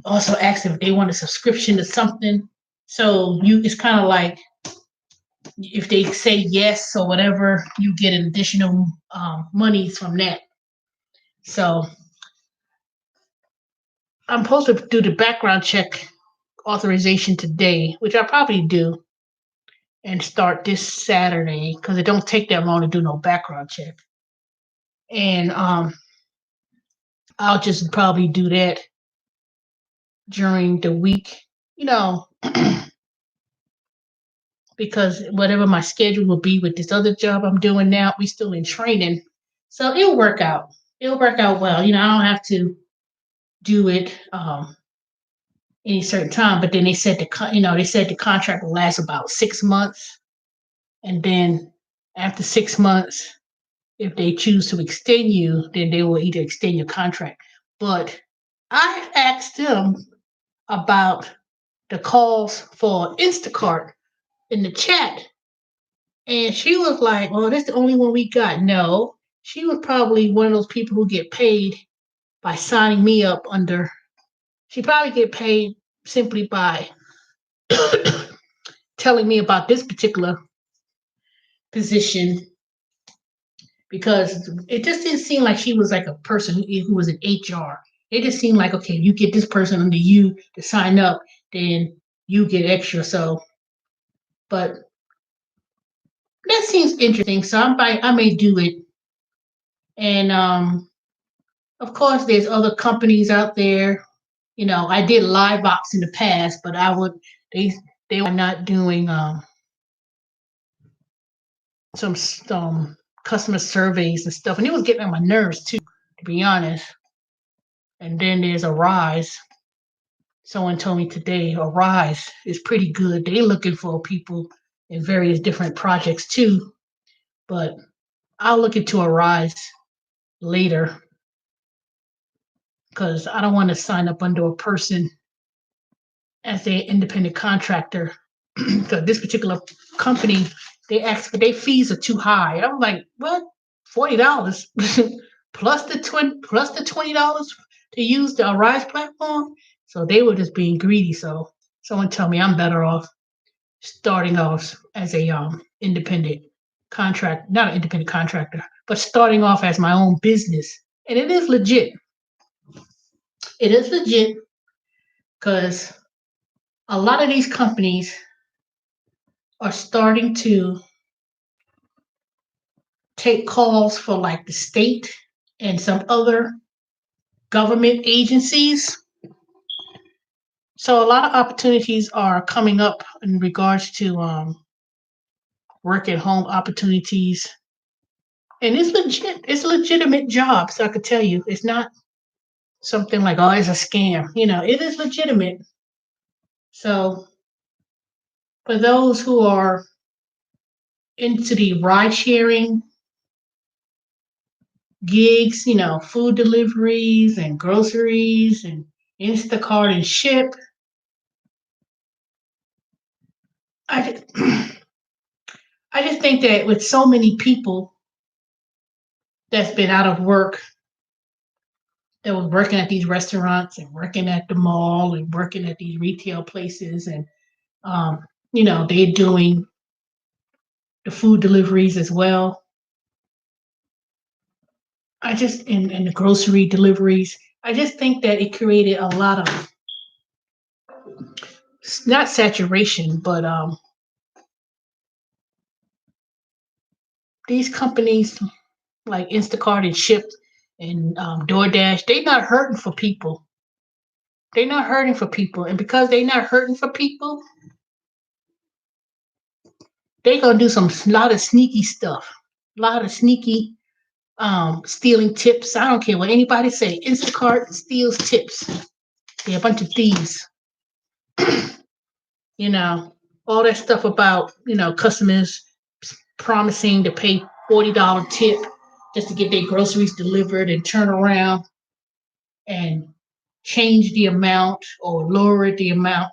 also ask if they want a subscription to something. So it's kind of like if they say yes or whatever, you get an additional monies from that. So I'm supposed to do the background check authorization today, which I'll probably do and start this Saturday because it don't take that long to do no background check. And I'll just probably do that during the week, because whatever my schedule will be with this other job I'm doing now, we still in training. So it'll work out. It'll work out well. I don't have to do it any certain time, but then they said the contract will last about 6 months. And then after 6 months, if they choose to extend you, then they will either extend your contract. But I asked them about the calls for Instacart in the chat. And she was like, "Oh, that's the only one we got." No, she was probably one of those people who get paid by signing me up under. She probably get paid simply by telling me about this particular position because it just didn't seem like she was like a person who was in HR. It just seemed like, okay, you get this person under you to sign up, then you get extra. So, but that seems interesting. So I may do it. And of course, there's other companies out there. I did Livebox in the past, but they were not doing some customer surveys and stuff, and it was getting on my nerves too, to be honest. And then there's Arise. Someone told me today Arise is pretty good. They're looking for people in various different projects too, but I'll look into Arise later because I don't want to sign up under a person as an independent contractor. Because this particular company, they ask for their fees are too high. I'm like, what? $40 plus the $20 to use the Arise platform. So they were just being greedy. So someone tell me I'm better off starting off as a independent contract, not an independent contractor, but starting off as my own business. And it is legit. It is legit because a lot of these companies are starting to take calls for like the state and some other government agencies. So a lot of opportunities are coming up in regards to work at home opportunities. And it's legit. It's a legitimate job. So I could tell you, it's not something like, oh, it's a scam. It is legitimate. So for those who are into the ride sharing gigs, food deliveries and groceries and Instacart and ship, I just, I just think that with so many people that's been out of work, that was working at these restaurants and working at the mall and working at these retail places, and they're doing the food deliveries as well. And the grocery deliveries. I just think that it created a lot of not saturation, but these companies like Instacart and Shipt and DoorDash, they're not hurting for people. They're not hurting for people, and because they're not hurting for people, they're gonna do some lot of sneaky stuff, a lot of sneaky stealing tips. I don't care what anybody say. Instacart steals tips. They're a bunch of thieves. you know, all that stuff about, customers promising to pay $40 tip just to get their groceries delivered and turn around and change the amount or lower the amount.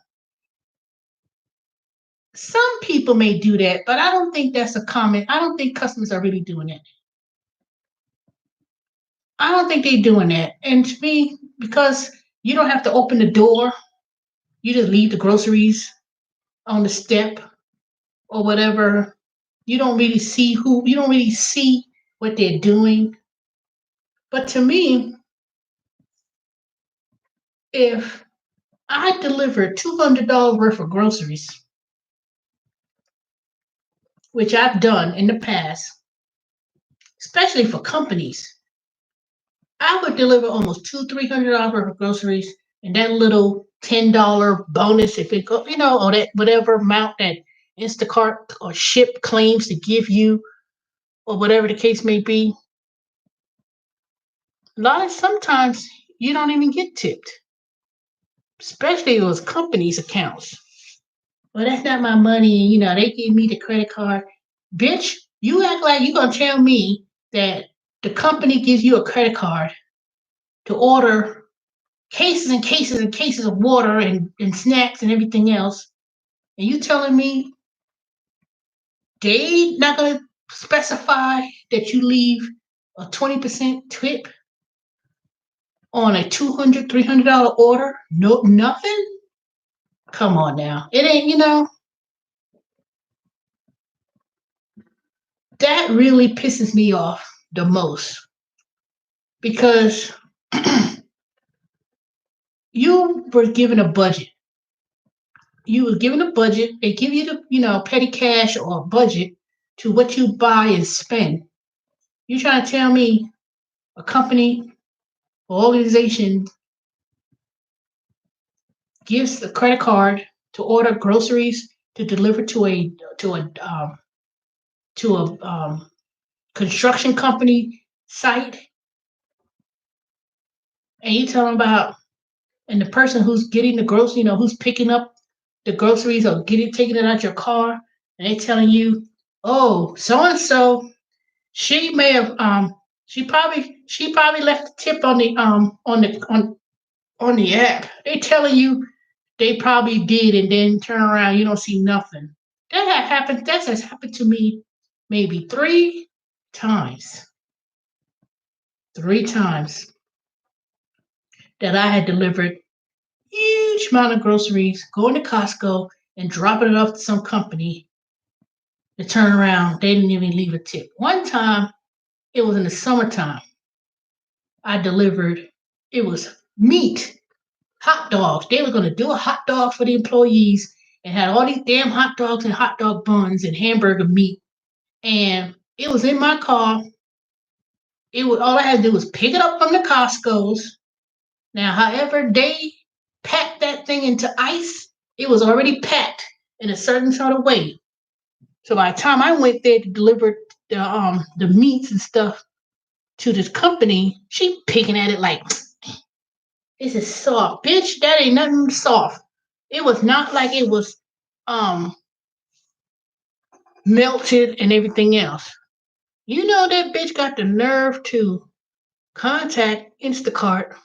Some people may do that, but I don't think that's a common. I don't think customers are really doing it. I don't think they're doing that. And to me, because you don't have to open the door, you just leave the groceries on the step or whatever. You don't really see what they're doing. But to me, if I deliver $200 worth of groceries, which I've done in the past, especially for companies, I would deliver almost $300 worth of groceries, and that little $10 bonus, if it go, or that whatever amount that Instacart or Ship claims to give you, or whatever the case may be. A lot of sometimes you don't even get tipped, especially those companies' accounts. Well, that's not my money. They give me the credit card. Bitch, you act like you're going to tell me that the company gives you a credit card to order cases and cases and cases of water and snacks and everything else. And you telling me they not going to specify that you leave a 20% tip on a $200, $300 order? No, nothing? Come on now. It ain't. That really pisses me off the most because you were given a budget. You were given a budget. They give you petty cash or a budget to what you buy and spend. You trying to tell me a company or organization gives a credit card to order groceries to deliver to a construction company site, and you tell them about, and the person who's getting the grocery, who's picking up the groceries or taking it out your car, and they telling you, oh, so and so, she may have she probably left the tip on the app. They telling you they probably did, and then turn around, you don't see nothing. That has happened to me maybe 3 times. 3 times. that I had delivered huge amount of groceries, going to Costco and dropping it off to some company to turn around. They didn't even leave a tip. One time, it was in the summertime. I delivered, it was meat, hot dogs. They were going to do a hot dog for the employees and had all these damn hot dogs and hot dog buns and hamburger meat. And it was in my car. It was all I had to do was pick it up from the Costco's. Now, however, they packed that thing into ice. It was already packed in a certain sort of way. So by the time I went there to deliver the meats and stuff to this company, she picking at it like, this is soft, bitch. That ain't nothing soft. It was not like it was melted and everything else. You know that bitch got the nerve to contact Instacart,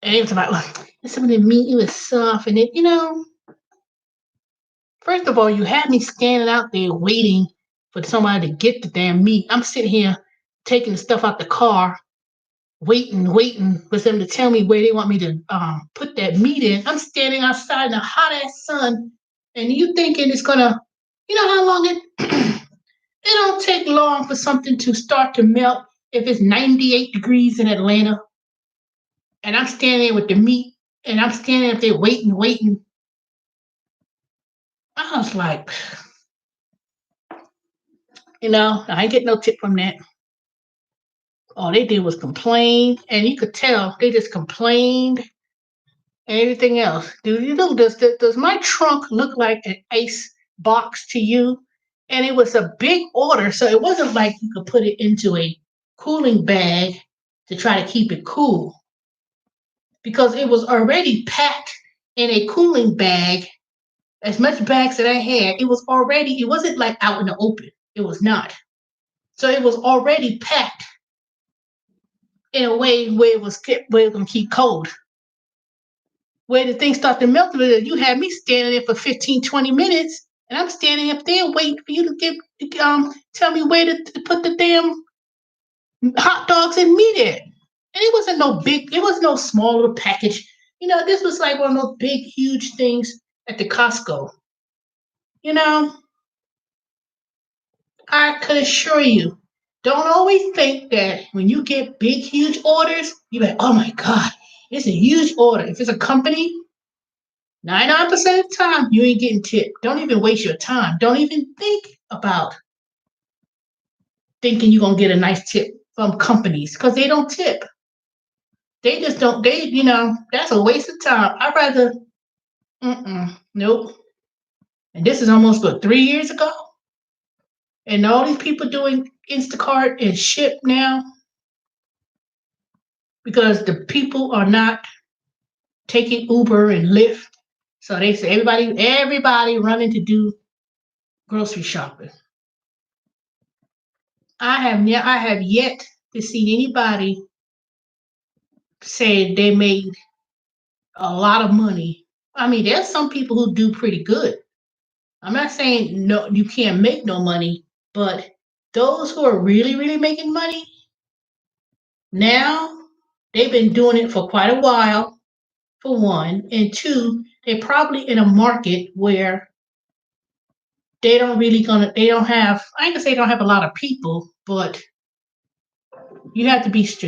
and it was about like some of the meat, it was soft, and first of all, you had me standing out there waiting for somebody to get the damn meat. I'm sitting here taking the stuff out the car, waiting for them to tell me where they want me to put that meat in. I'm standing outside in the hot ass sun, and you thinking it's gonna, you know how long it don't take long for something to start to melt if it's 98 degrees in Atlanta, and I'm standing there with the meat, and I'm standing up there waiting. I was like, I ain't get no tip from that. All they did was complain, and you could tell they just complained and everything else. Does my trunk look like an ice box to you? And it was a big order, so it wasn't like you could put it into a cooling bag to try to keep it cool, because it was already packed in a cooling bag. As much bags that I had, it wasn't like out in the open. It was not. So it was already packed in a way where it was going to keep cold. Where the thing started to melt, you had me standing there for 15, 20 minutes, and I'm standing up there waiting for you to tell me where to put the damn hot dogs and meat in. And it wasn't no big, it was no small little package. This was like one of those big, huge things at the Costco. I could assure you, don't always think that when you get big, huge orders, you're like, oh my God, it's a huge order. If it's a company, 99% of the time, you ain't getting tipped. Don't even waste your time. Don't even think about thinking you're going to get a nice tip from companies, because they don't tip. They just don't, that's a waste of time. I'd rather, nope. And this is almost, 3 years ago? And all these people doing Instacart and Ship now, because the people are not taking Uber and Lyft. So they say everybody running to do grocery shopping. I have yet to see anybody say they made a lot of money. I mean, there's some people who do pretty good. I'm not saying no, you can't make no money, but those who are really, really making money now, they've been doing it for quite a while, for one, and two, they're probably in a market where they don't have, I ain't gonna say they don't have a lot of people, but you have to be strategic.